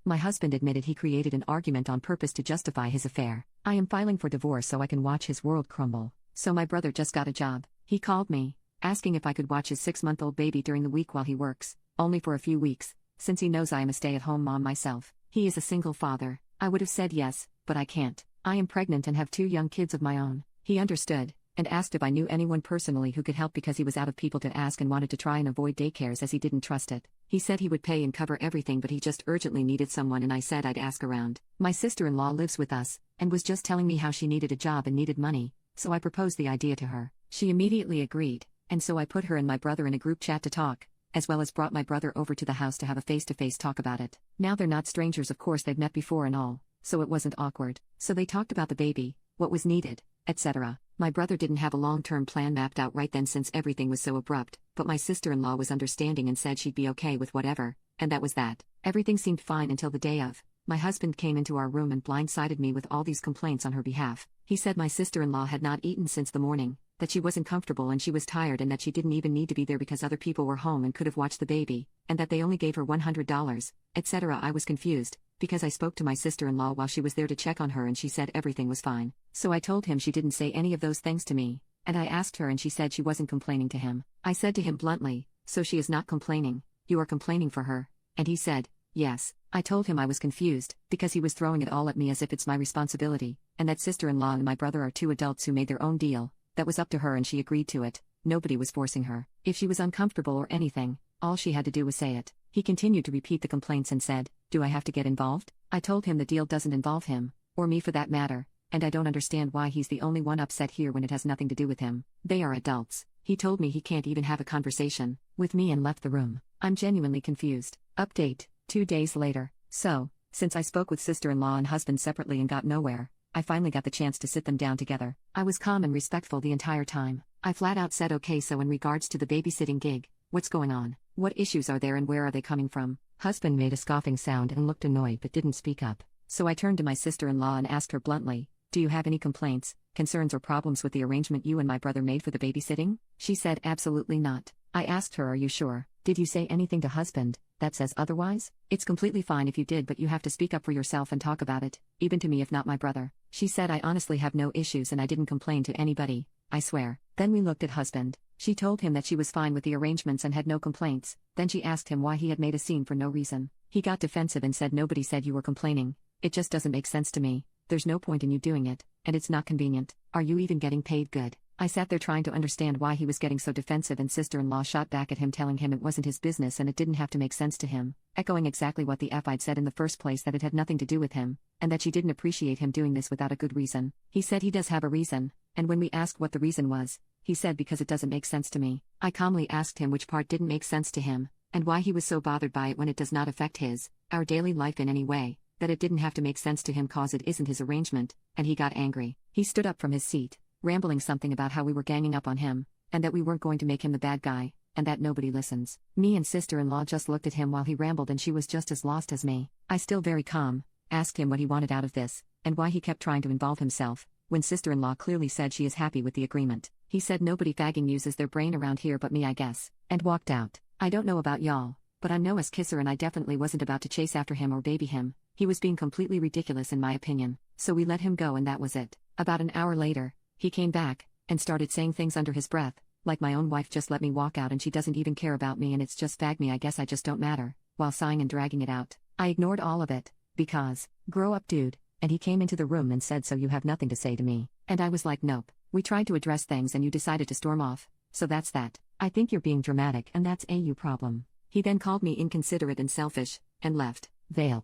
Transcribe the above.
My husband admitted he created an argument on purpose to justify his affair. I am filing for divorce so I can watch his world crumble. So my brother just got a job. He called me, asking if I could watch his 6-month-old baby during the week while he works, only for a few weeks, since he knows I am a stay-at-home mom myself. He is a single father. I would have said yes, but I can't. I am pregnant and have 2 young kids of my own. He understood, and asked if I knew anyone personally who could help because he was out of people to ask and wanted to try and avoid daycares as he didn't trust it. He said he would pay and cover everything, but he just urgently needed someone, and I said I'd ask around. My sister-in-law lives with us, and was just telling me how she needed a job and needed money, so I proposed the idea to her. She immediately agreed, and so I put her and my brother in a group chat to talk, as well as brought my brother over to the house to have a face-to-face talk about it. Now they're not strangers, of course they've met before and all, so it wasn't awkward. So they talked about the baby, what was needed, etc. My brother didn't have a long-term plan mapped out right then since everything was so abrupt, but my sister-in-law was understanding and said she'd be okay with whatever, and that was that. Everything seemed fine until the day of. My husband came into our room and blindsided me with all these complaints on her behalf. He said my sister-in-law had not eaten since the morning, that she wasn't comfortable and she was tired and that she didn't even need to be there because other people were home and could have watched the baby, and that they only gave her $100, etc. I was confused, because I spoke to my sister-in-law while she was there to check on her and she said everything was fine. So I told him she didn't say any of those things to me, and I asked her and she said she wasn't complaining to him. I said to him bluntly, so she is not complaining, you are complaining for her? And he said, yes. I told him I was confused, because he was throwing it all at me as if it's my responsibility, and that sister-in-law and my brother are 2 adults who made their own deal, that was up to her and she agreed to it, nobody was forcing her. If she was uncomfortable or anything, all she had to do was say it. He continued to repeat the complaints and said, do I have to get involved? I told him the deal doesn't involve him, or me for that matter, and I don't understand why he's the only one upset here when it has nothing to do with him. They are adults. He told me he can't even have a conversation with me and left the room. I'm genuinely confused. Update, 2 days later. So, since I spoke with sister-in-law and husband separately and got nowhere, I finally got the chance to sit them down together. I was calm and respectful the entire time. I flat out said okay, so in regards to the babysitting gig, what's going on? What issues are there and where are they coming from? Husband made a scoffing sound and looked annoyed but didn't speak up. So I turned to my sister-in-law and asked her bluntly, do you have any complaints, concerns or problems with the arrangement you and my brother made for the babysitting? She said absolutely not. I asked her, are you sure? Did you say anything to husband that says otherwise? It's completely fine if you did, but you have to speak up for yourself and talk about it, even to me if not my brother. She said I honestly have no issues and I didn't complain to anybody, I swear. Then we looked at husband. She told him that she was fine with the arrangements and had no complaints. Then she asked him why he had made a scene for no reason. He got defensive and said nobody said you were complaining. It just doesn't make sense to me. There's no point in you doing it, and it's not convenient. Are you even getting paid good? I sat there trying to understand why he was getting so defensive, and sister-in-law shot back at him telling him it wasn't his business and it didn't have to make sense to him, echoing exactly what the F I'd said in the first place, that it had nothing to do with him, and that she didn't appreciate him doing this without a good reason. He said he does have a reason, and when we asked what the reason was, he said because it doesn't make sense to me. I calmly asked him which part didn't make sense to him, and why he was so bothered by it when it does not affect our daily life in any way, that it didn't have to make sense to him cause it isn't his arrangement, and he got angry. He stood up from his seat, rambling something about how we were ganging up on him, and that we weren't going to make him the bad guy, and that nobody listens. Me and sister-in-law just looked at him while he rambled and she was just as lost as me. I, still very calm, asked him what he wanted out of this, and why he kept trying to involve himself, when sister-in-law clearly said she is happy with the agreement. He said nobody fagging uses their brain around here but me, I guess, and walked out. I don't know about y'all, but I'm no ass kisser and I definitely wasn't about to chase after him or baby him. He was being completely ridiculous in my opinion, so we let him go and that was it. About an hour later, he came back, and started saying things under his breath, like my own wife just let me walk out and she doesn't even care about me and it's just fag me, I guess I just don't matter, while sighing and dragging it out. I ignored all of it, because, grow up dude, and he came into the room and said, so you have nothing to say to me? And I was like, nope, we tried to address things and you decided to storm off, so that's that. I think you're being dramatic and that's a you problem. He then called me inconsiderate and selfish, and left. Vape.